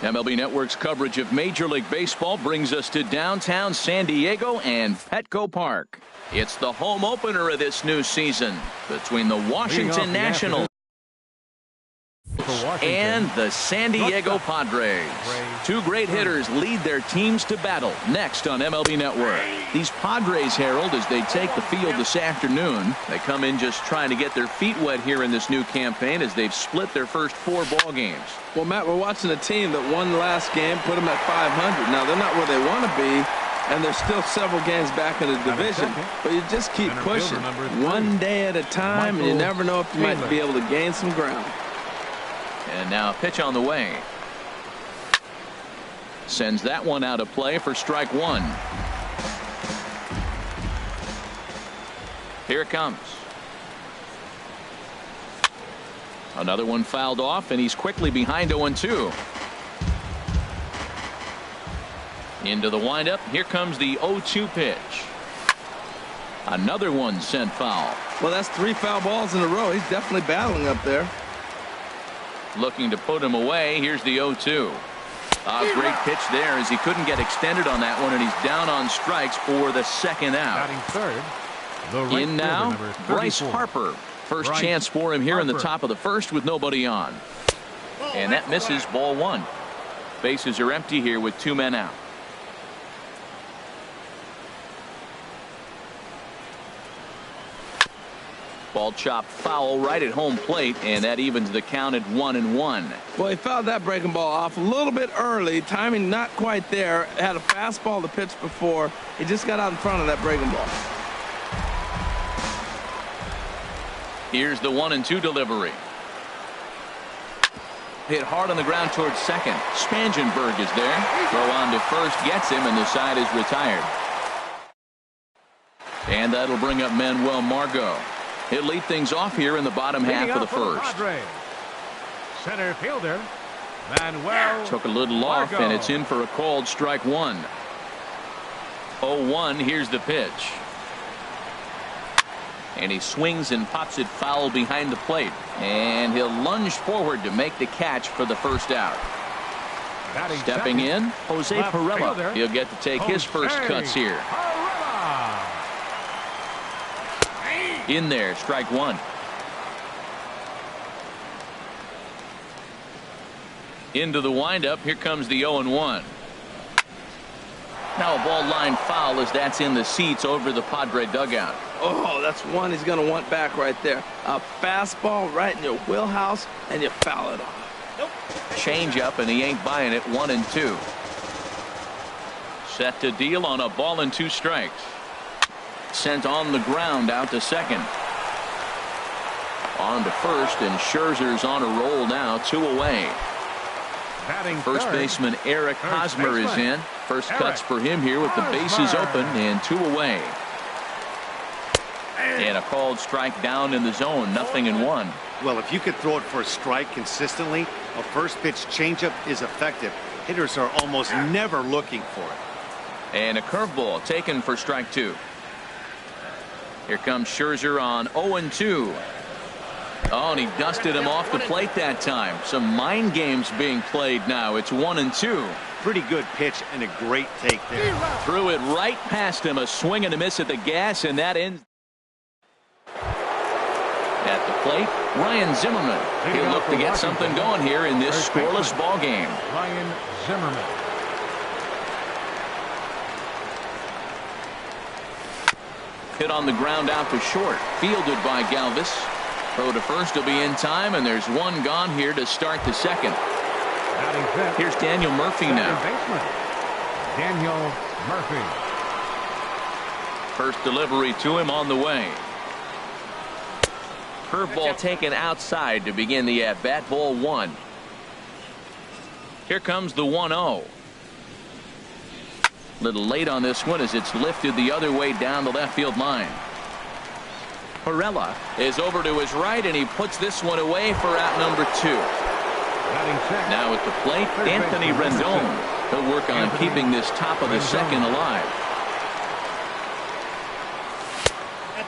MLB Network's coverage of Major League Baseball brings us to downtown San Diego and Petco Park. It's the home opener of this new season between the Washington Nationals and the San Diego Padres. Two great hitters lead their teams to battle next on MLB Network. These Padres, Harold, as they take the field this afternoon, they come in just trying to get their feet wet here in this new campaign as they've split their first 4 ball games. Well, Matt, we're watching a team that won last game, put them at 500. Now, they're not where they want to be, and they're still several games back in the division, but you just keep pushing one day at a time, and you never know if you might be able to gain some ground. And now a pitch on the way. Sends that one out of play for strike 1. Here it comes. Another one fouled off, and he's quickly behind 0-2. Into the windup. Here comes the 0-2 pitch. Another one sent foul. Well, that's 3 foul balls in a row. He's definitely battling up there. Looking to put him away. Here's the 0-2. A great pitch there as he couldn't get extended on that one, and he's down on strikes for the second out. In now, Bryce Harper. First chance for him here in the top of the first with nobody on. And that misses, ball 1. Bases are empty here with 2 men out. Ball chopped foul right at home plate, and that evens the count at 1-1. Well, he fouled that breaking ball off a little bit early. Timing not quite there. Had a fastball to pitch before. He just got out in front of that breaking ball. Here's the 1-2 delivery. Hit hard on the ground towards second. Spangenberg is there. Throw on to first gets him, and the side is retired. And that'll bring up Manuel Margot. He'll lead things off here in the bottom half of the first. Center fielder Manuel took a little off, and it's in for a called strike 1. 0-1. Here's the pitch. And he swings and pops it foul behind the plate. And he'll lunge forward to make the catch for the first out. Stepping in, Jose Perella. He'll get to take his first cuts here. In there, strike 1. Into the windup. Here comes the 0-1. Now a ball line foul as that's in the seats over the Padre dugout. Oh, that's one he's going to want back right there. A fastball right in your wheelhouse, and you foul it off. Nope. Change up, and he ain't buying it. 1-2. Set to deal on a ball and 2 strikes. Sent on the ground out to second. On to first, and Scherzer's on a roll now. 2 away. First baseman Eric Hosmer is in. First cuts for him here with the bases open and 2 away. And a called strike down in the zone. 0-1. Well, if you could throw it for a strike consistently, a first pitch changeup is effective. Hitters are almost never looking for it. And a curveball taken for strike 2. Here comes Scherzer on 0-2. Oh, and he dusted him off the plate that time. Some mind games being played now. It's 1-2. Pretty good pitch and a great take there. Threw it right past him. A swing and a miss at the gas, and that ends. At the plate, Ryan Zimmerman. He'll look to get something going here in this scoreless ball game. Ryan Zimmerman. Hit on the ground out to short. Fielded by Galvis. Throw to first will be in time, and there's one gone here to start the second. Here's Daniel Murphy now. Daniel Murphy. First delivery to him on the way. Curveball taken outside to begin the at-bat. Ball 1. Here comes the 1-0. Little late on this one as it's lifted the other way down the left field line. Perella is over to his right, and he puts this one away for out number 2. Now at the plate, Anthony Rendon. He'll work on keeping this top of the second alive.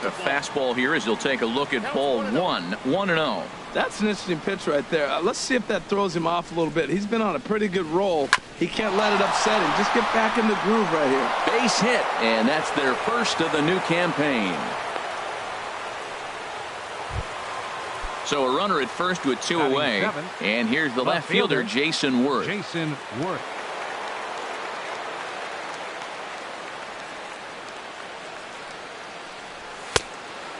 A fastball here as he'll take a look at ball 1-0. That's an interesting pitch right there. Let's see if that throws him off a little bit. He's been on a pretty good roll. He can't let it upset him. Just get back in the groove right here. Base hit, and that's their first of the new campaign. So a runner at first with 2 away. And here's the left fielder, Jason Worth.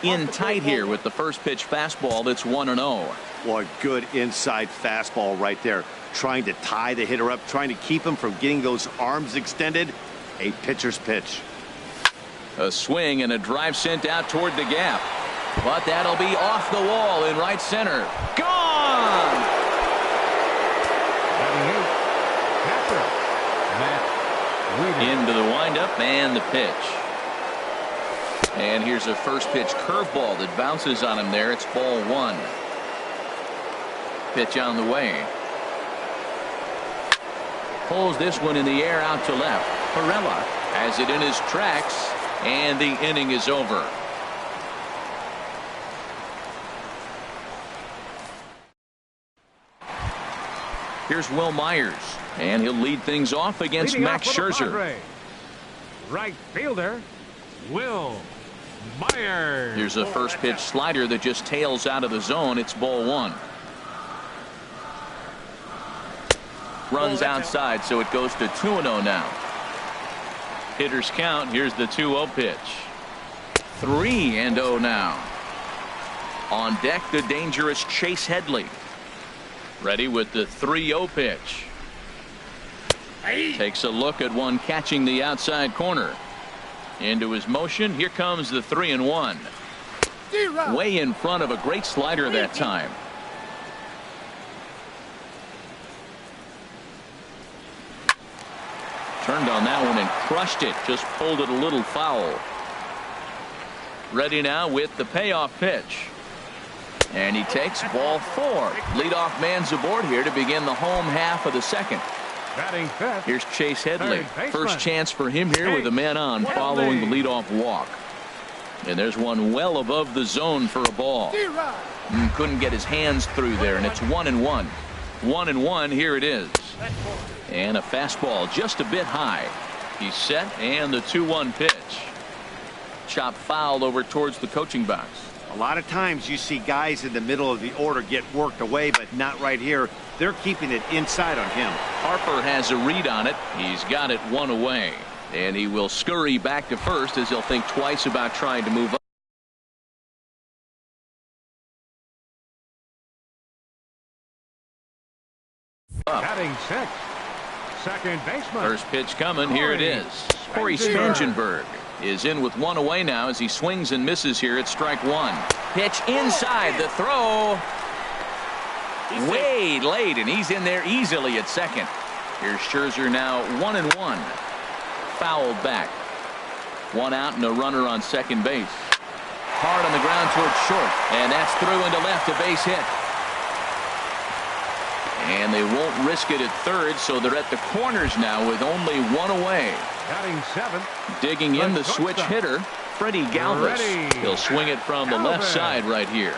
In tight here with the first pitch fastball. That's 1-0. Well, good inside fastball right there. Trying to tie the hitter up, trying to keep him from getting those arms extended. A pitcher's pitch. A swing and a drive sent out toward the gap. But that'll be off the wall in right center. Gone! Into the windup and the pitch. And here's a first pitch curveball that bounces on him there. It's ball 1. Pitch on the way. Pulls this one in the air out to left. Perella has it in his tracks, and the inning is over. Here's Will Myers, and he'll lead things off against Max Scherzer. Right fielder, Will Myers. Here's a first pitch slider that just tails out of the zone. It's ball 1. Runs outside, so it goes to 2-0 now. Hitters count. Here's the 2-0 pitch. 3-0 now. On deck, the dangerous Chase Headley. Ready with the 3-0 pitch. Takes a look at one catching the outside corner. Into his motion. Here comes the 3-1. Way in front of a great slider that time. Turned on that one and crushed it. Just pulled it a little foul. Ready now with the payoff pitch. And he takes ball 4. Leadoff man's aboard here to begin the home half of the second. Batting fifth. Here's Chase Headley. First chance for him here with a man on following the leadoff walk. And there's one well above the zone for a ball. Couldn't get his hands through there, and it's 1-1. 1-1. Here it is. And a fastball just a bit high. He's set, and the 2-1 pitch. Chop foul over towards the coaching box. A lot of times you see guys in the middle of the order get worked away, but not right here. They're keeping it inside on him. Harper has a read on it. He's got it 1 away. And he will scurry back to first as he'll think twice about trying to move up. Batting sixth. Second baseman. First pitch coming. Here it is. Corey Spangenberg is in with 1 away now as he swings and misses here at strike 1. Pitch inside. The throw way late, and he's in there easily at second. Here's Scherzer now 1-1. Fouled back. 1 out and a runner on second base. Hard on the ground towards short, and that's through into left, a base hit. And they won't risk it at third, so they're at the corners now with only 1 away. Batting seventh. Digging in the switch hitter, Freddie Galvis. He'll swing it from the left side right here.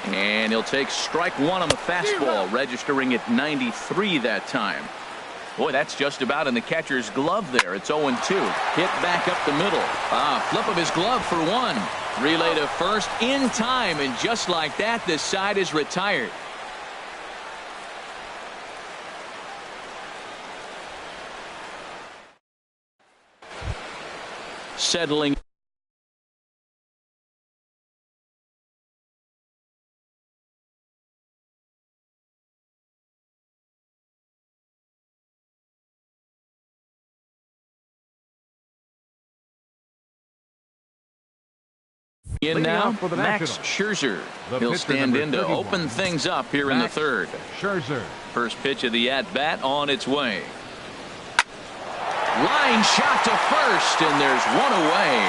And he'll take strike 1 on the fastball, registering at 93 that time. Boy, that's just about in the catcher's glove there. It's 0-2. Hit back up the middle. Flip of his glove for 1. Relay to first in time, and just like that, this side is retired. Settling. In now, Max Scherzer. He'll stand in to open things up here in the third. Scherzer. First pitch of the at-bat on its way. Line shot to first, and there's 1 away.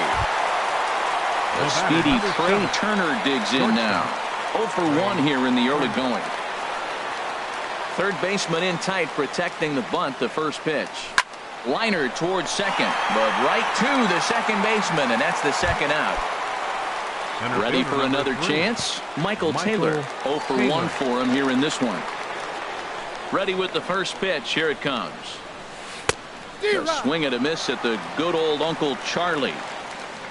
The speedy Trey Turner digs in now. 0 for 1 here in the early going. Third baseman in tight, protecting the bunt, the first pitch. Liner towards second, but right to the second baseman, and that's the second out. Ready for another chance? Michael Taylor, 0 for 1 for him here in this one. Ready with the first pitch. Here it comes. A swing and a miss at the good old Uncle Charlie.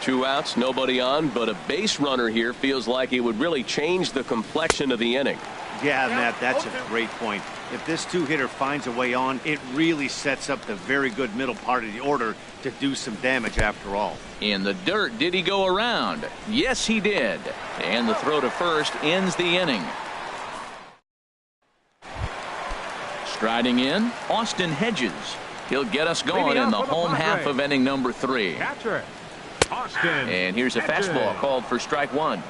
2 outs, nobody on, but a base runner here feels like it would really change the complexion of the inning. Yeah, Matt, that's a great point. If this two-hitter finds a way on, it really sets up the very good middle part of the order to do some damage after all. In the dirt, did he go around? Yes, he did. And the throw to first ends the inning. Striding in, Austin Hedges. He'll get us going in the home half of inning number 3. Catcher, Austin. And here's a fastball called for strike 1.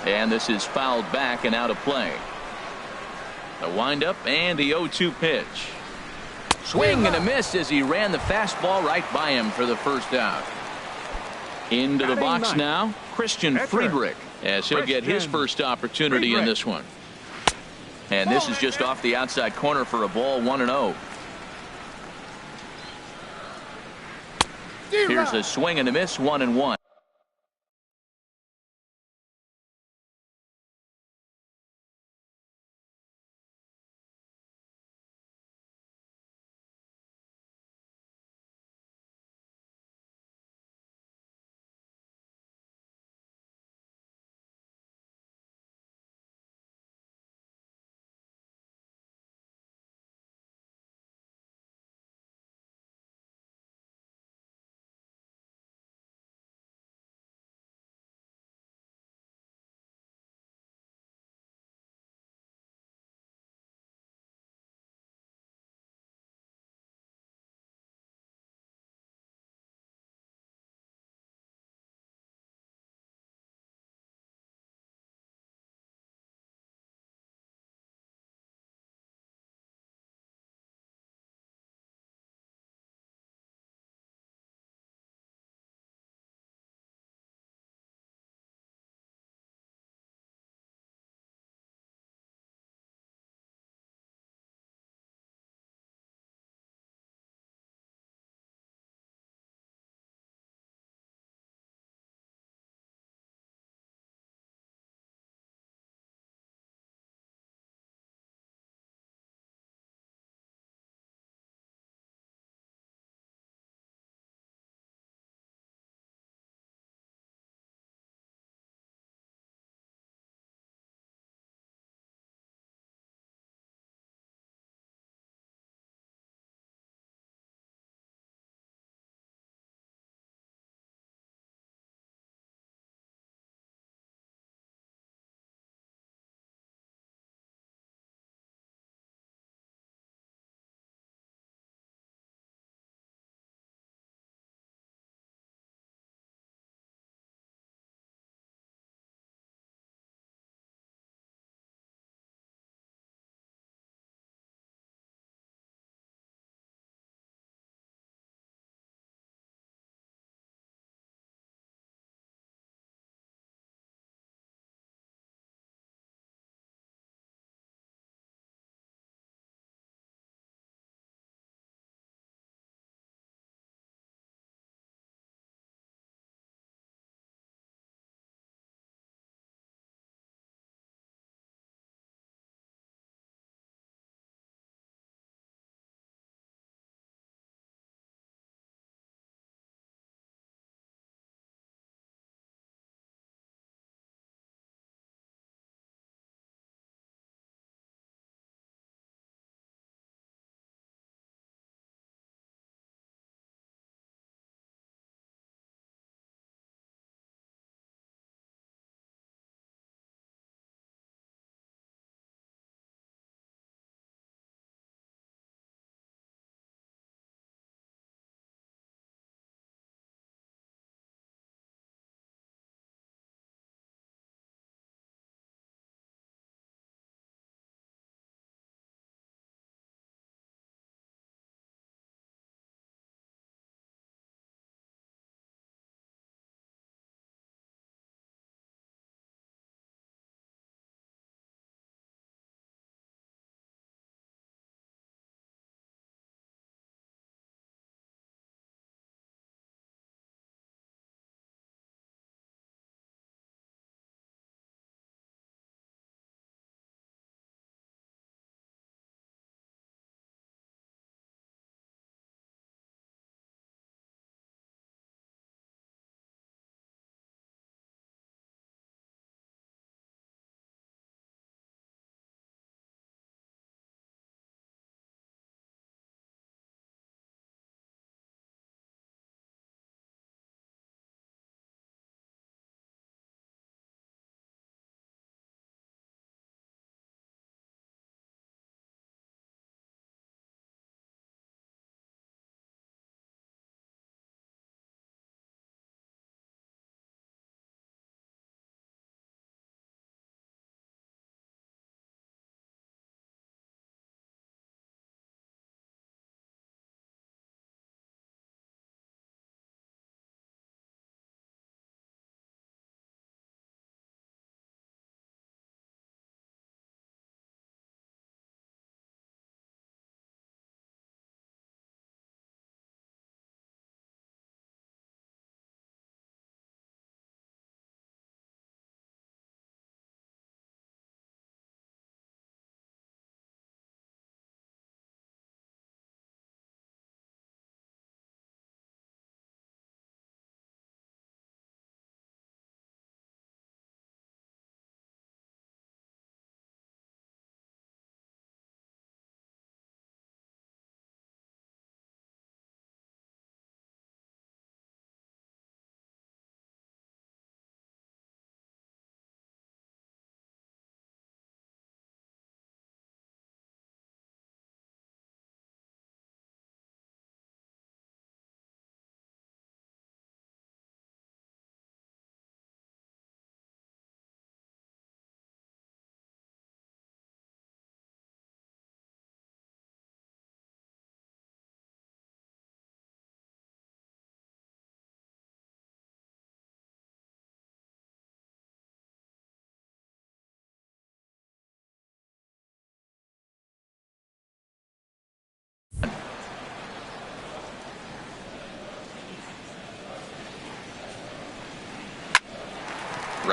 And this is fouled back and out of play. The windup and the 0-2 pitch. Swing and a miss as he ran the fastball right by him for the first out. Into the box now, Christian Friedrich, as he'll get his first opportunity in this one. And this is just off the outside corner for a ball, 1-0. Here's a swing and a miss, 1-1.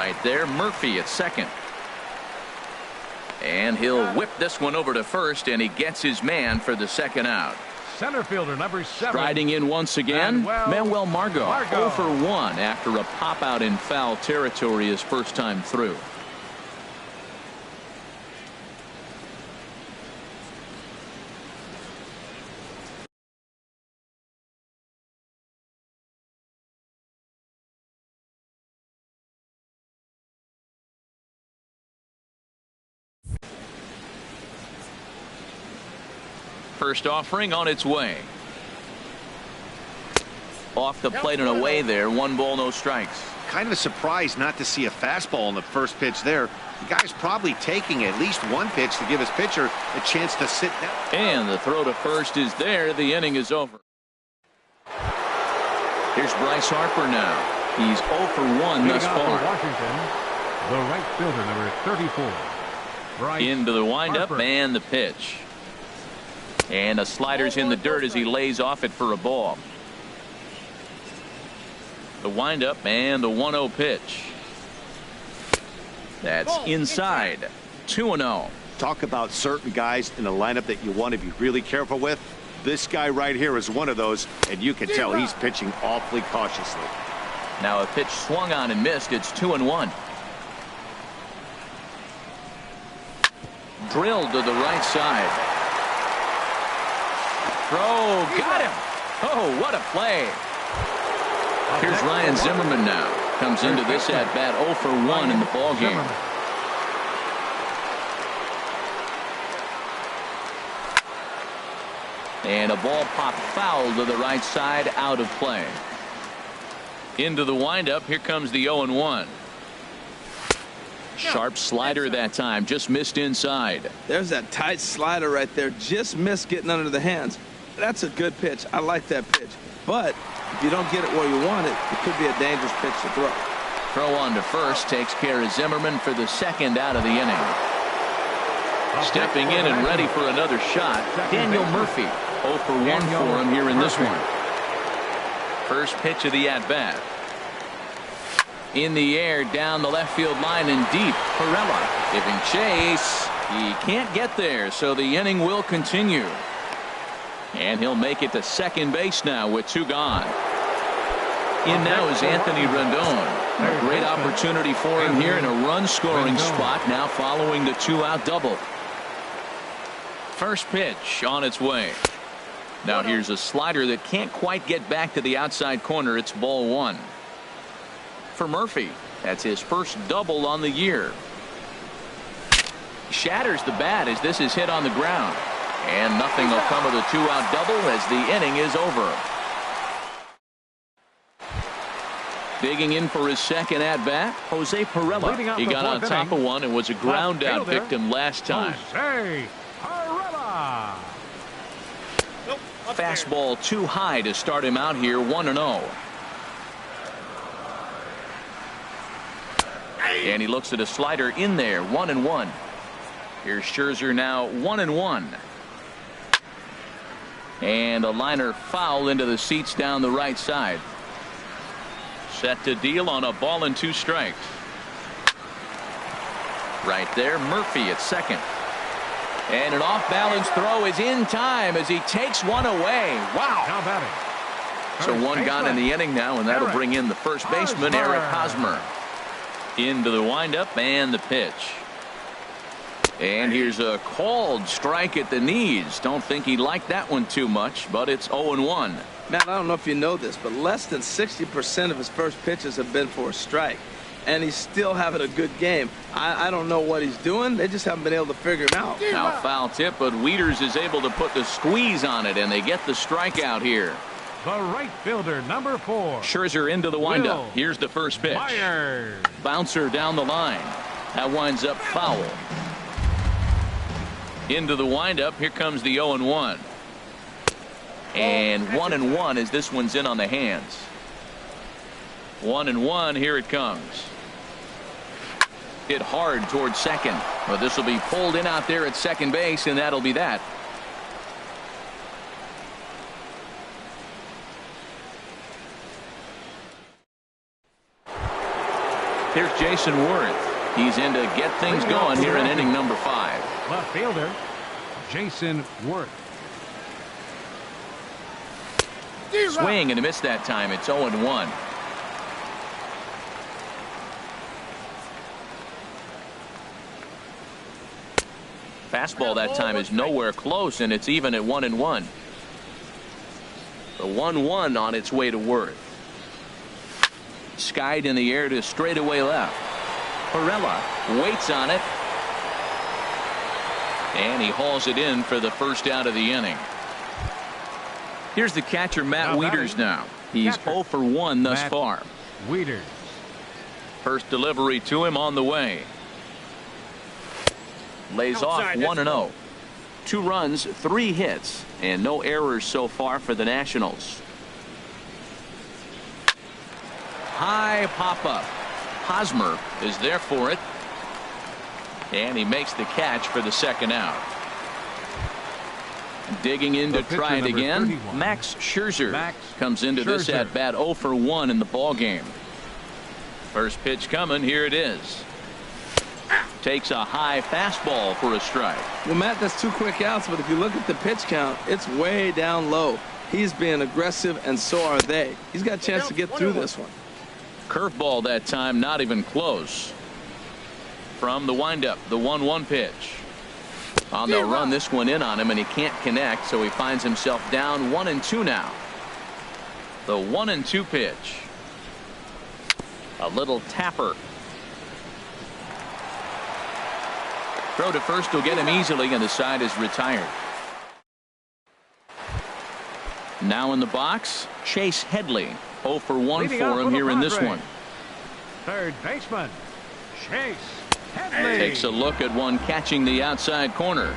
Right there, Murphy at second. And he'll whip this one over to first, and he gets his man for the second out. Center fielder number 7. Striding in once again, Manuel Margot. 0 for 1 after a pop out in foul territory his first time through. First offering on its way. Off the plate and away there. 1 ball, no strikes. Kind of surprised not to see a fastball on the first pitch there. The guy's probably taking at least one pitch to give his pitcher a chance to sit down. And the throw to first is there. The inning is over. Here's Bryce Harper now. He's 0 for 1 thus far. Washington, the right fielder number 34. Bryce Into the windup Harper. and the pitch. And a slider's in the dirt as he lays off it for a ball. The windup and the 1-0 pitch. That's inside. 2-0. Talk about certain guys in the lineup that you want to be really careful with. This guy right here is one of those, and you can tell he's pitching awfully cautiously. Now a pitch swung on and missed. It's 2-1. Drilled to the right side. Throw, got him. Oh, what a play. Here's Ryan Zimmerman now. Comes into this at bat 0 for 1 in the ball game. And a ball popped foul to the right side, out of play. Into the windup. Here comes the 0-1. Sharp slider that time, just missed inside. There's that tight slider right there, just missed getting under the hands. That's a good pitch. I like that pitch. But if you don't get it where you want it, it could be a dangerous pitch to throw. Throw on to first takes care of Zimmerman for the second out of the inning. Stepping in and ready for another shot, Daniel Murphy. 0 for 1 for him here in this one. First pitch of the at-bat. In the air, down the left field line and deep. Perella giving chase. He can't get there, so the inning will continue. And he'll make it to second base now with 2 gone. In now is Anthony Rendon. A great opportunity for him here in a run-scoring spot now following the 2-out double. First pitch on its way. Now here's a slider that can't quite get back to the outside corner. It's ball 1. For Murphy, that's his first double on the year. Shatters the bat as this is hit on the ground. And nothing will come of the 2-out double as the inning is over. Digging in for his second at-bat, Jose Perella. He got on top of one and was a ground-out victim last time. Jose Perella. Fastball too high to start him out here, 1-0. And he looks at a slider in there, 1-1. Here's Scherzer now, 1-1. And a liner foul into the seats down the right side. Set to deal on a ball and 2 strikes. Right there, Murphy at second. And an off-balance throw is in time as he takes one away. Wow. Now batting. So 1 gone in the inning now, and that'll bring in the first baseman, Eric Hosmer. Into the windup and the pitch. And here's a called strike at the knees. Don't think he liked that one too much, but it's 0-1. Matt, I don't know if you know this, but less than 60% of his first pitches have been for a strike. And he's still having a good game. I don't know what he's doing. They just haven't been able to figure it out. Now foul tip, but Wieters is able to put the squeeze on it, and they get the strikeout here. The right fielder, number 4. Scherzer into the windup. Here's the first pitch. Myers. Bouncer down the line. That winds up foul. Into the windup. Here comes the 0-1. And 1-1 as this one's in on the hands. 1-1. Here it comes. Hit hard towards second. But this will be pulled in out there at second base, and that'll be that. Here's Jason Worth. He's in to get things going here in inning number 5. Left fielder, Jason Worth. Swing and a miss that time. It's 0-1. Fastball that time is nowhere close, and it's even at 1-1. The 1-1 on its way to Worth. Skied in the air to straightaway left. Perella waits on it, and he hauls it in for the first out of the inning. Here's the catcher, Matt Wieters now. He's 0 for 1 thus far. Wieters. First delivery to him on the way. Lays off 1-0. 2 runs, 3 hits, and no errors so far for the Nationals. High pop-up. Hosmer is there for it, and he makes the catch for the second out. Digging in to try it again, 31. Max Scherzer comes into this at bat 0 for 1 in the ball game. First pitch coming. Here it is. Takes a high fastball for a strike. Well, Matt, that's 2 quick outs, but if you look at the pitch count, it's way down low. He's being aggressive, and so are they. He's got a chance to get through this one. Curveball that time, not even close. From the windup, the 1-1 pitch. They'll run this one in on him, and he can't connect, so he finds himself down 1-2 now. The 1-2 pitch. A little tapper. Throw to first will get him easily, and the side is retired. Now in the box, Chase Headley. 0 for 1 for him here in this one. Third baseman, Chase Headley. Takes a look at one catching the outside corner.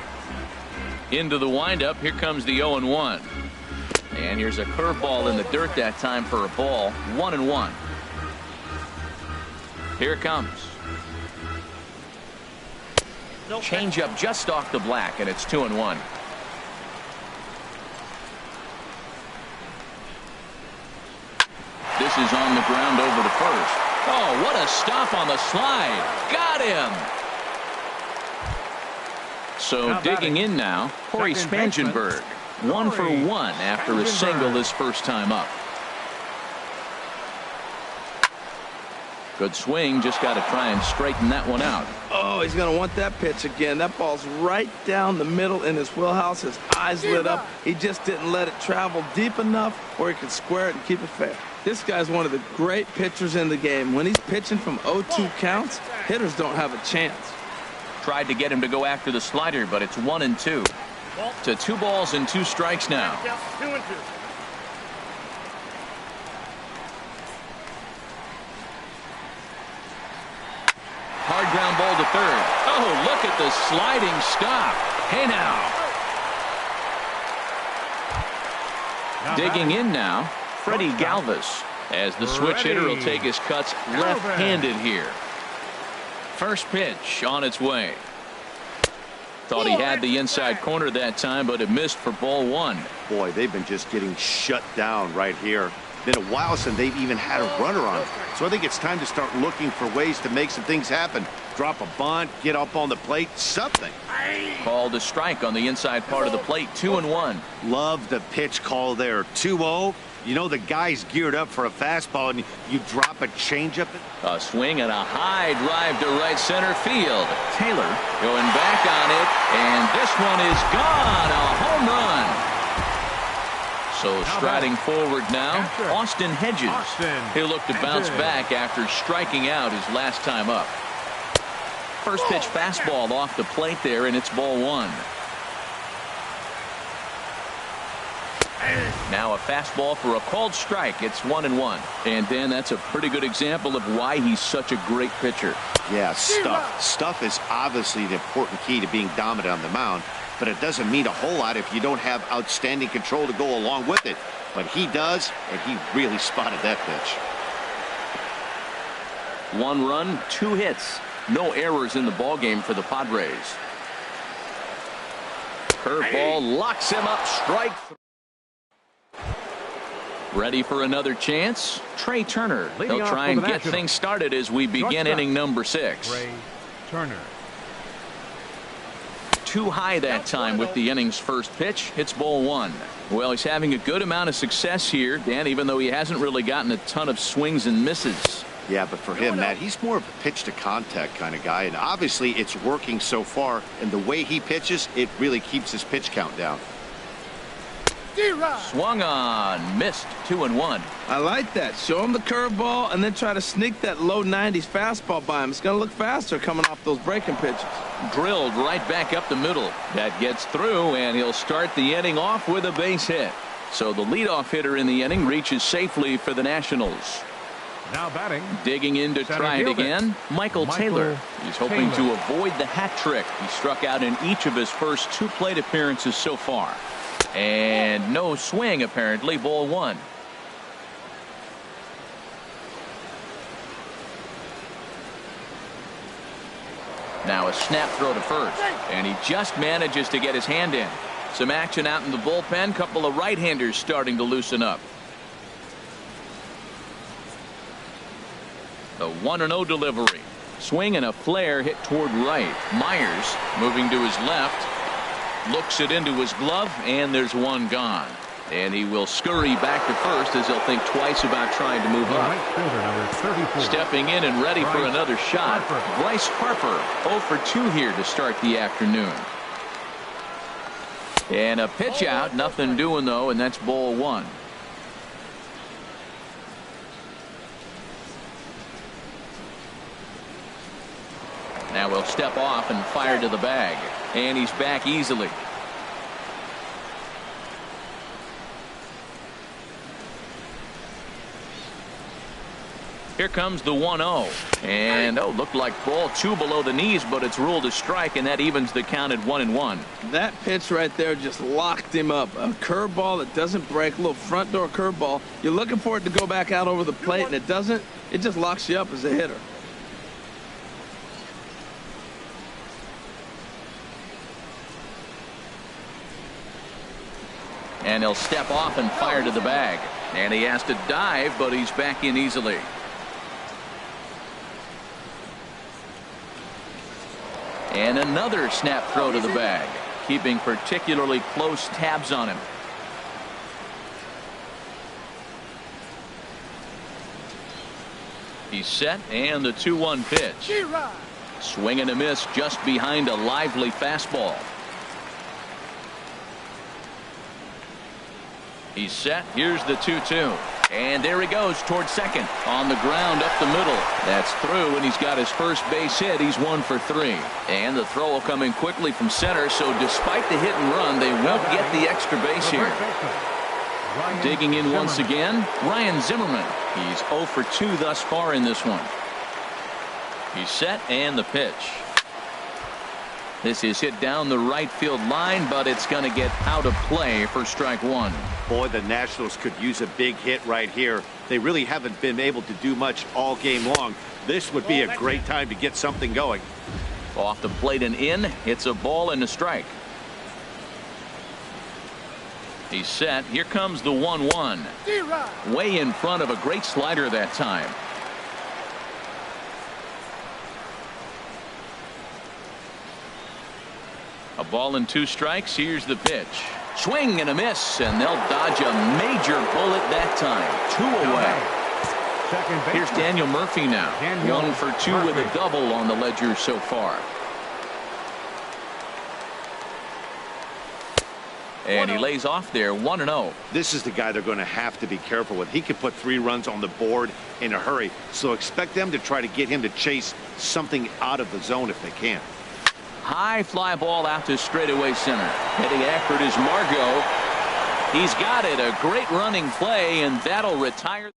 Into the windup. Here comes the 0-1. And here's a curveball in the dirt that time for a ball. 1-1. Here it comes. Changeup just off the black, and it's 2-1. This is on the ground over to first. Oh, what a stop on the slide. Got him. So digging in now, Corey Spangenberg. 1 for 1 after a single his first time up. Good swing. Just got to try and straighten that one out. Oh, he's going to want that pitch again. That ball's right down the middle in his wheelhouse. His eyes lit up. He just didn't let it travel deep enough where he could square it and keep it fair. This guy's one of the great pitchers in the game. When he's pitching from 0-2 counts, hitters don't have a chance. Tried to get him to go after the slider, but it's 1-2. To 2 balls and 2 strikes now. Hard ground ball to third. Oh, look at the sliding stop. Hey now. Digging in now, Freddie Galvis, as the switch hitter will take his cuts left-handed here. First pitch on its way. Thought he had the inside corner that time, but it missed for ball 1. Boy, they've been just getting shut down right here. Been a while since they've even had a runner on. So I think it's time to start looking for ways to make some things happen. Drop a bunt, get up on the plate, something. Called a strike on the inside part of the plate. 2-1. Love the pitch call there. 2-0. You know the guy's geared up for a fastball, and you drop a changeup. A swing and a high drive to right center field. Taylor going back on it, and this one is gone. A home run. So striding forward now, Austin Hedges. He'll look to bounce back after striking out his last time up. First pitch fastball off the plate there, and it's ball 1. Now a fastball for a called strike. It's 1-1. And Dan, that's a pretty good example of why he's such a great pitcher. Yeah, stuff. Stuff is obviously the important key to being dominant on the mound, but it doesn't mean a whole lot if you don't have outstanding control to go along with it. But he does, and he really spotted that pitch. 1 run, 2 hits. No errors in the ballgame for the Padres. Curveball locks him up. Strike. Ready for another chance? Trey Turner. Leading He'll off try for and the get Nationals. things started as we begin Shortstop. inning number 6. Trey Turner. Too high that time with the inning's first pitch. It's ball 1. Well, he's having a good amount of success here, Dan, even though he hasn't really gotten a ton of swings and misses. Yeah, but for him, Matt, he's more of a pitch to contact kind of guy, and obviously it's working so far, and the way he pitches, it really keeps his pitch count down. Swung on, missed. 2-1. I like that. Show him the curveball and then try to sneak that low 90s fastball by him. It's going to look faster coming off those breaking pitches. Drilled right back up the middle. That gets through, and he'll start the inning off with a base hit. So the leadoff hitter in the inning reaches safely for the Nationals. Now batting. Digging in to Center try it fielder, again. Michael Taylor. He's hoping Taylor. to avoid the hat trick. He struck out in each of his first 2 plate appearances so far. And no swing, apparently. Ball 1. Now a snap throw to first. And he just manages to get his hand in. Some action out in the bullpen. Couple of right-handers starting to loosen up. The 1-0 delivery. Swing and a flare hit toward right. Myers moving to his left. Looks it into his glove, and there's one gone. And he will scurry back to first as he'll think twice about trying to move The up. right fielder, number 34. Stepping in and ready for Bryce another shot. Harper. Bryce Harper, 0 for 2 here to start the afternoon. And a pitch out, nothing doing though, and that's ball 1. Now we'll step off and fire to the bag. And he's back easily. Here comes the 1-0. And, looked like ball 2 below the knees, but it's ruled a strike, and that evens the count at 1-1. That pitch right there just locked him up. A curveball that doesn't break, a little front door curveball. You're looking for it to go back out over the plate, and it doesn't. It just locks you up as a hitter. And he'll step off and fire to the bag. And he has to dive, but he's back in easily. And another snap throw to the bag, keeping particularly close tabs on him. He's set, and the 2-1 pitch. Swing and a miss just behind a lively fastball. He's set. Here's the 2-2. And there he goes towards second. On the ground up the middle. That's through, and he's got his first base hit. He's 1 for 3. And the throw will come in quickly from center, so despite the hit and run, they won't get the extra base here. Digging in once again, Ryan Zimmerman. He's 0 for 2 thus far in this one. He's set, and the pitch. This is hit down the right field line, but it's going to get out of play for strike 1. Boy, the Nationals could use a big hit right here. They really haven't been able to do much all game long. This would be a great time to get something going. Off the plate and in. It's a ball and a strike. He's set. Here comes the 1-1. Way in front of a great slider that time. A ball and 2 strikes. Here's the pitch. Swing and a miss, and they'll dodge a major bullet that time. 2 away. Here's Daniel Murphy now. 1 for 2 with a double on the ledger so far. And he lays off there, 1-0. This is the guy they're going to have to be careful with. He could put 3 runs on the board in a hurry, so expect them to try to get him to chase something out of the zone if they can. High fly ball out to straightaway center. Heading after it is Margot. He's got it. A great running play, and that'll retire.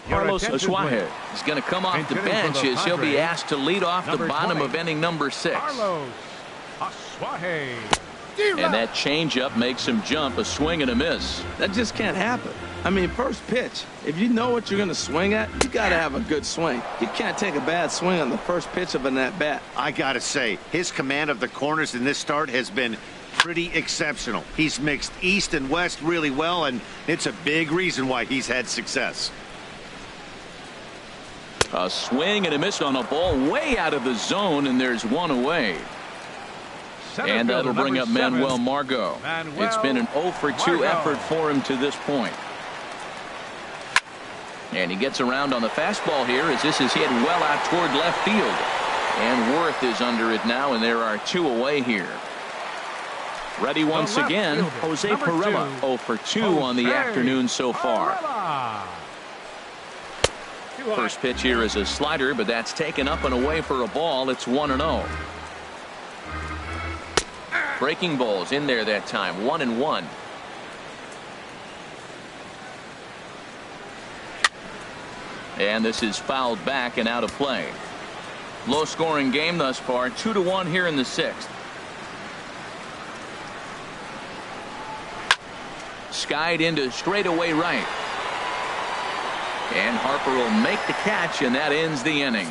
Carlos Asuaje is going to come off the bench as he'll be asked to lead off the bottom of inning number 6. Carlos Asuaje. And that changeup makes him jump. A swing and a miss. That just can't happen. I mean, first pitch, if you know what you're going to swing at, you got to have a good swing. You can't take a bad swing on the first pitch of an at-bat. I got to say, his command of the corners in this start has been pretty exceptional. He's mixed east and west really well, and it's a big reason why he's had success. A swing and a miss on a ball way out of the zone, and there's one away. And that'll bring up Manuel Margot. It's been an 0 for 2 effort for him to this point. And he gets around on the fastball here as this is hit well out toward left field. And Worth is under it now, and there are 2 away here. Ready once again, Jose Pirela, 0 for 2 on the afternoon so far. First pitch here is a slider, but that's taken up and away for a ball. It's 1-0. Breaking balls in there that time, 1-1. And this is fouled back and out of play. Low scoring game thus far, 2-1 here in the 6th. Skied into straightaway right. And Harper will make the catch, and that ends the inning.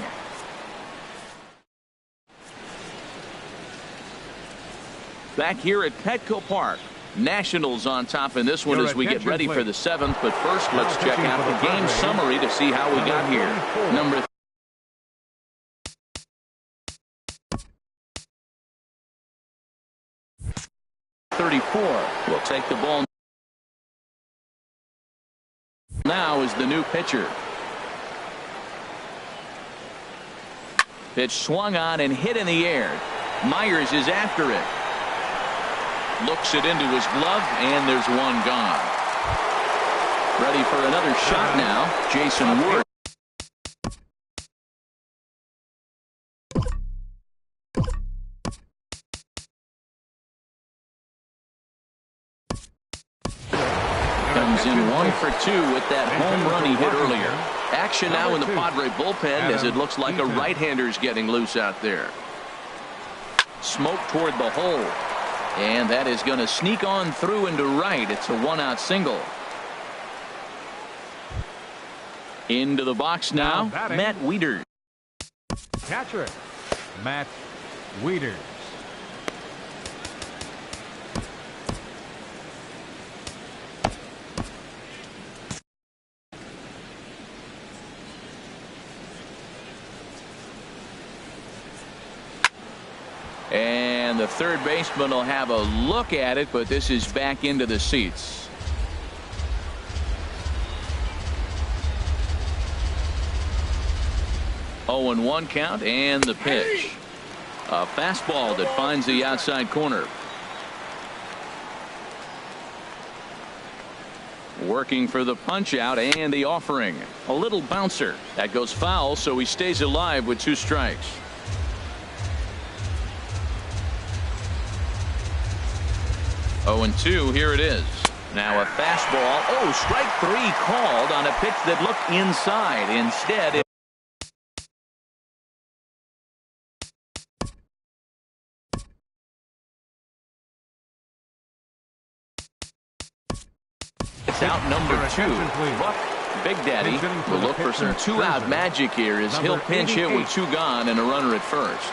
Back here at Petco Park. Nationals on top in this one as we get ready for the 7th. But first, let's check out the game summary to see how we got here. Number 34 will take the ball. Now is the new pitcher. Pitch swung on and hit in the air. Myers is after it. Looks it into his glove, and there's one gone. Ready for another shot now, Jason Worth. Comes in 1 for 2 with that home run he hit earlier. Action now in the Padre bullpen as it looks like a right-hander's getting loose out there. Smoke toward the hole. And that is going to sneak on through into right. It's a 1-out single. Into the box now, Matt Wieters. Catcher, Matt Wieters. And the third baseman will have a look at it, but this is back into the seats. Oh, and 1 count, and the pitch. A fastball that finds the outside corner. Working for the punch out and the offering. A little bouncer. That goes foul, so he stays alive with 2 strikes. 0-2, here it is. Now a fastball. Oh, strike 3 called on a pitch that looked inside. Instead, it's out number 2. Buck Big Daddy will look for some 2-out magic here as he'll pinch hit with 2 gone and a runner at first.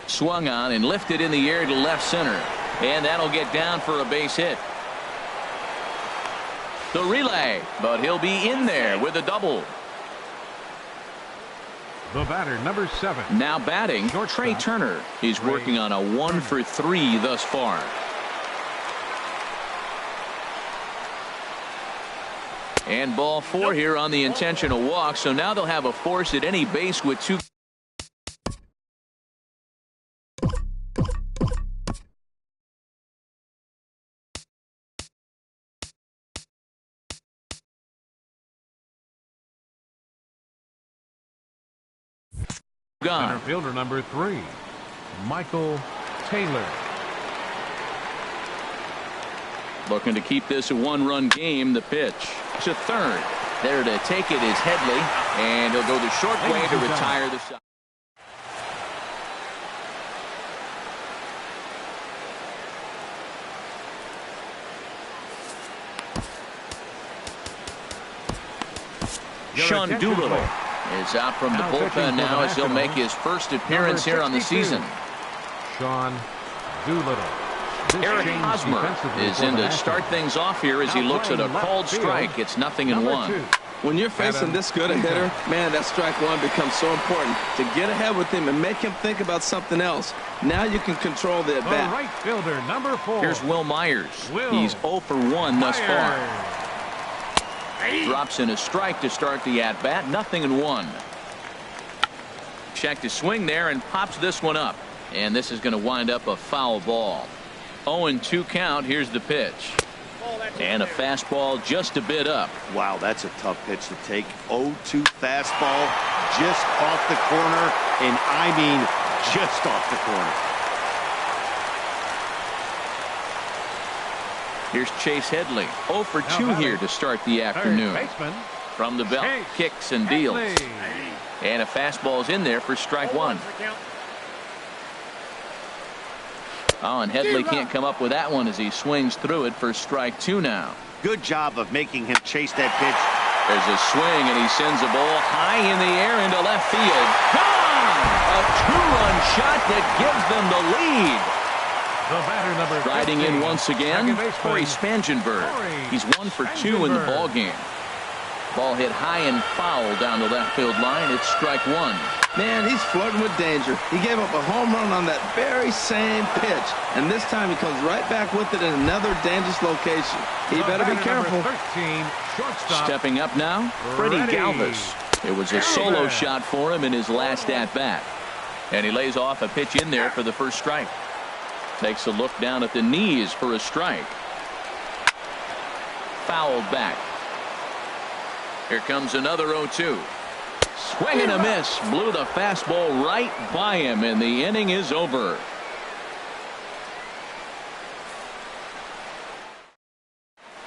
Swung on and lifted in the air to left center, and that'll get down for a base hit. The relay, but he'll be in there with a double. The batter, number 7. Now batting, Trey Turner. He's working on a 1 for 3 thus far. And ball 4 here on the intentional walk, so now they'll have a force at any base with 2. Center fielder number 3, Michael Taylor. Looking to keep this a 1-run game. The pitch to third. There to take it is Headley, and he'll go the short way to retire the side. Sean Doolittle is out from the bullpen now as he'll make his first appearance here on the season. Sean Doolittle. Eric Hosmer is in to start things off here as he looks at a called strike. It's 0-1. When you're facing this good a hitter, man, that strike one becomes so important to get ahead with him and make him think about something else. Now you can control the at-bat. Right fielder, number 4. Here's Will Myers. He's 0 for 1 thus far. Drops in a strike to start the at-bat. 0-1. Checked his swing there and pops this one up. And this is going to wind up a foul ball. 0-2 count. Here's the pitch. And a fastball just a bit up. Wow, that's a tough pitch to take. 0-2 fastball just off the corner, and I mean just off the corner. Here's Chase Headley. 0 for 2 here to start the afternoon. From the belt, kicks and deals. And a fastball's in there for strike one. Oh, and Headley can't come up with that one as he swings through it for strike two now. Good job of making him chase that pitch. There's a swing, and he sends a ball high in the air into left field. Gone! A two-run shot that gives them the lead. The batter, number 15, riding in once again, Corey Spangenberg. He's 1 for 2 in the ballgame. Ball hit high and foul down the left field line. It's strike one. Man, he's flirting with danger. He gave up a home run on that very same pitch. And this time he comes right back with it in another dangerous location. He better be careful. 13, shortstop. Stepping up now, Freddie Galvis. It was a solo shot for him in his last at-bat. And he lays off a pitch in there for the first strike. Takes a look down at the knees for a strike. Fouled back. Here comes another 0-2. Swing and a miss. Blew the fastball right by him, and the inning is over.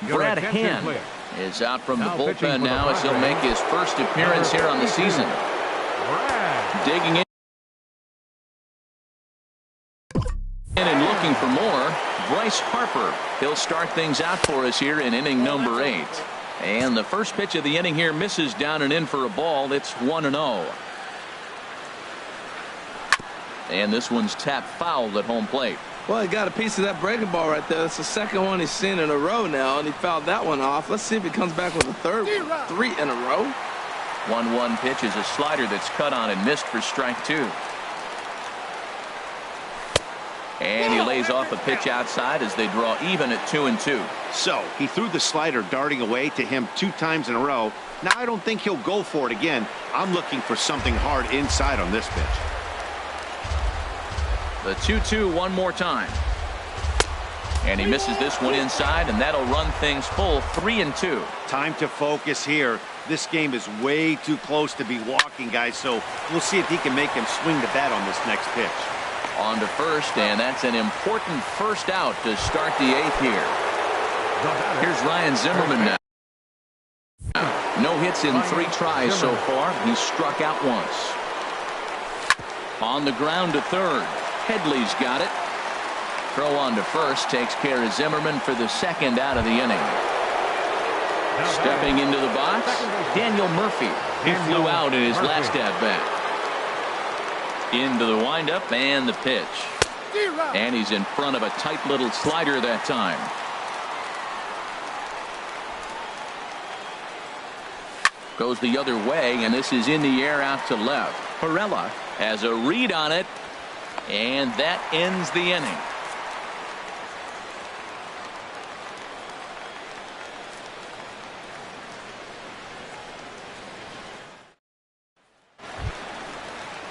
Brad Hand is out from the bullpen now as he'll make his first appearance here on the season. Digging in and looking for more, Bryce Harper. He'll start things out for us here in inning number 8. And the first pitch of the inning here misses down and in for a ball. It's 1-0. And this one's tapped foul at home plate. Well, he got a piece of that breaking ball right there. It's the second one he's seen in a row now, and he fouled that one off. Let's see if he comes back with a third one. 3 in a row. 1-1 pitch is a slider that's cut on and missed for strike two. And he lays off a pitch outside as they draw even at 2-2. So he threw the slider darting away to him 2 times in a row. Now I don't think he'll go for it again. I'm looking for something hard inside on this pitch. The 2-2 one more time. And he misses this one inside, and that'll run things full 3-2. Time to focus here. This game is way too close to be walking, guys, so we'll see if he can make him swing the bat on this next pitch. On to first, and that's an important first out to start the 8th here. Here's Ryan Zimmerman now. No hits in 3 tries so far. He's struck out once. On the ground to third. Headley's got it. Throw on to first takes care of Zimmerman for the second out of the inning. Stepping into the box, Daniel Murphy. He flew out in his last at-bat. Into the windup and the pitch. And he's in front of a tight little slider that time. Goes the other way, and this is in the air out to left. Perella has a read on it, and that ends the inning.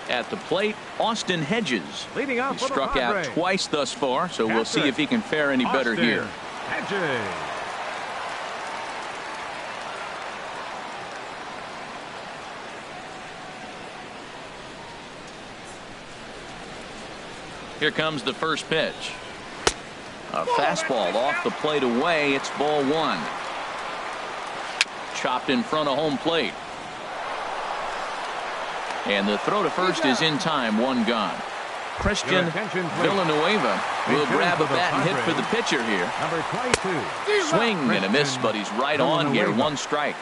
At the plate, Austin Hedges. Leading off, he struck out twice thus far, so we'll see if he can fare any better here. Hedges. Here comes the first pitch. A fastball off the plate away. It's ball one. Chopped in front of home plate. And the throw to first is in time. One gone. Christian Villanueva will grab a bat and hit for the pitcher here. Number 22. Swing and a miss, but he's right on here. One strike.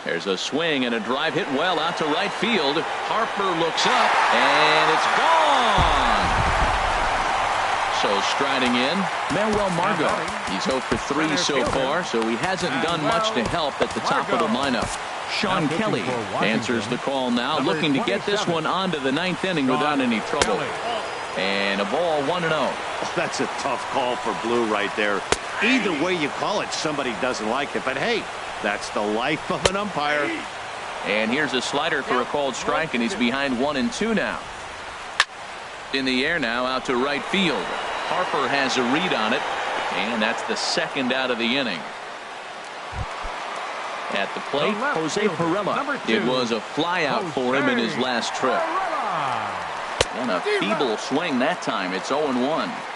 There's a swing and a drive hit well out to right field. Harper looks up, and it's gone. So striding in, Manuel Margot. He's 0 for 3 so far, so he hasn't done much to help at the top of the lineup. Sean Kelly answers the call now, looking to get this one onto the 9th inning without any trouble. And a ball 1-0. Oh, that's a tough call for Blue right there. Either way you call it, somebody doesn't like it. But hey, that's the life of an umpire. And here's a slider for a called strike, and he's behind 1-2 now. In the air now, out to right field. Harper has a read on it, and that's the second out of the inning. At the plate, Jose Perella. It was a flyout for him in his last trip. And a feeble swing that time. It's 0-1.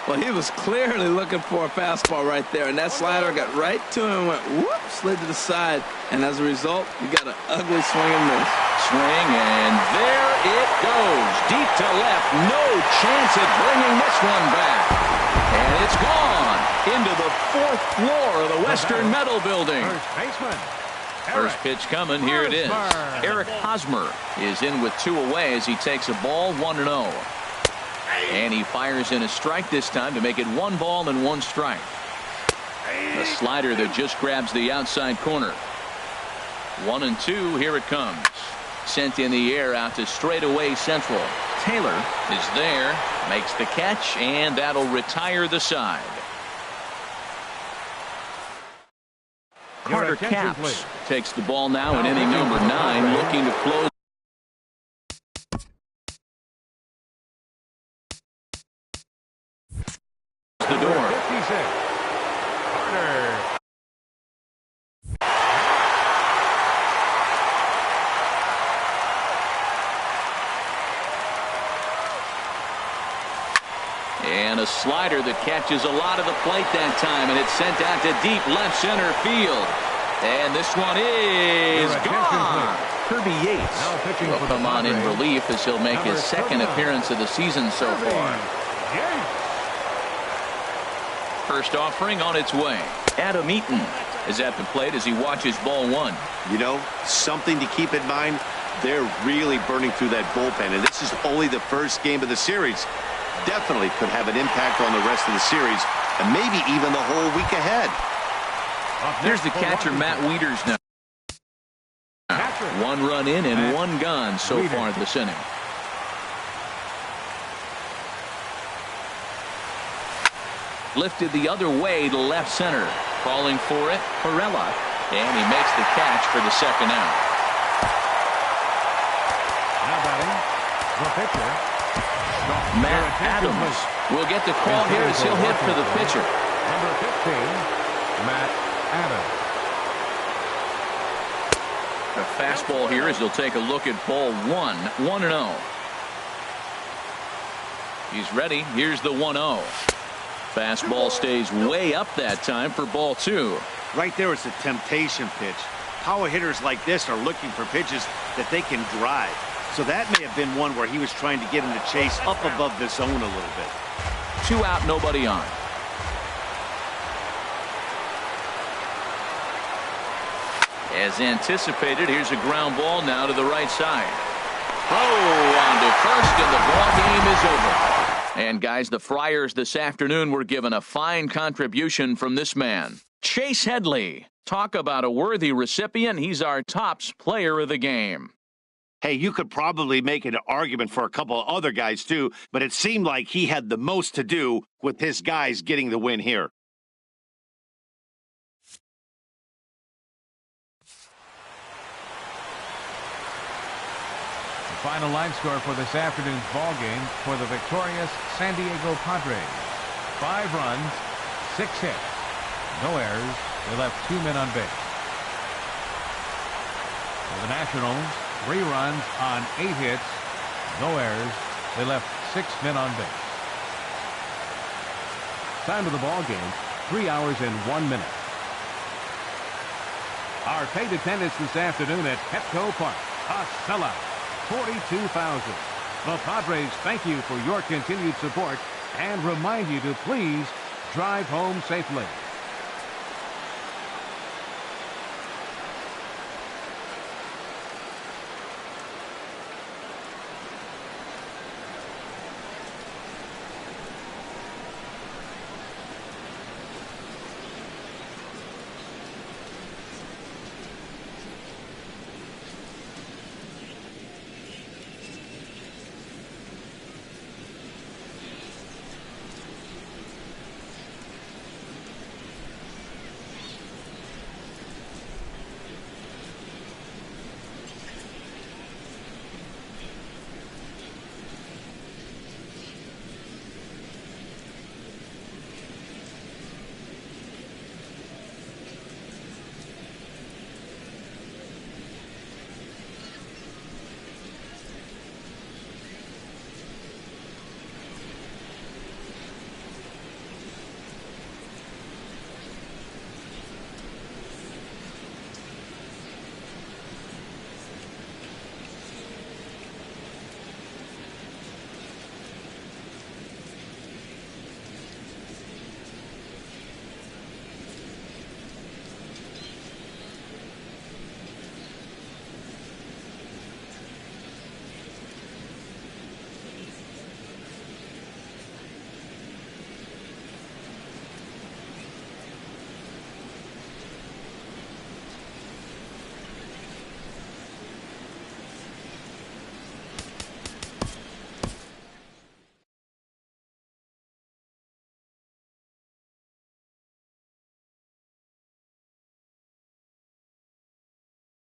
Well, he was clearly looking for a fastball right there, and that slider got right to him and went whoop, slid to the side, and as a result, you got an ugly swing and miss. Swing, and there it goes. Deep to left. No chance at bringing this one back. And it's gone into the 4th floor of the Western Metal Building. First baseman. First pitch coming. Here it is. Eric Hosmer is in with 2 away as he takes a ball 1-0. And he fires in a strike this time to make it 1 ball and 1 strike. A slider that just grabs the outside corner. 1-2. Here it comes. Sent in the air out to straightaway central. Taylor is there, makes the catch, and that'll retire the side. Carter Capps takes the ball now in inning number 9, looking to close the door. 56. Carter. And a slider that catches a lot of the plate that time, and it's sent out to deep left center field. And this one is gone. Kirby Yates will come on in relief as he'll make his 2nd appearance of the season so far. First offering on its way. Adam Eaton is at the plate as he watches ball 1. You know, something to keep in mind, they're really burning through that bullpen, and this is only the first game of the series. Definitely could have an impact on the rest of the series and maybe even the whole week ahead. Here's the catcher, Matt Wieters now. 1 run in and 1 gone so far this inning. Lifted the other way to left center. Calling for it, Perella. And he makes the catch for the 2nd out. Now batting, the pitcher. Matt Adams will get the call here as he'll hit for the pitcher. Number 15, Matt Adams. A fastball here as he'll take a look at ball 1. 1-0. He's ready. Here's the 1-0. Fastball stays way up that time for ball 2. Right there is a temptation pitch. Power hitters like this are looking for pitches that they can drive. So that may have been one where he was trying to get him to chase up above the zone a little bit. 2 out, nobody on. As anticipated, here's a ground ball now to the right side. On to first, and the ball game is over. And guys, the Friars this afternoon were given a fine contribution from this man, Chase Headley. Talk about a worthy recipient. He's our tops player of the game. Hey, you could probably make an argument for a couple of other guys too, but it seemed like he had the most to do with his guys getting the win here. The final line score for this afternoon's ball game for the victorious San Diego Padres. 5 runs, 6 hits, no errors. They left 2 men on base. For the Nationals, 3 runs on 8 hits, no errors. They left 6 men on base. Time of the ball game, 3 hours and 1 minute. Our paid attendance this afternoon at Petco Park, a sellout, 42,000. The Padres thank you for your continued support and remind you to please drive home safely.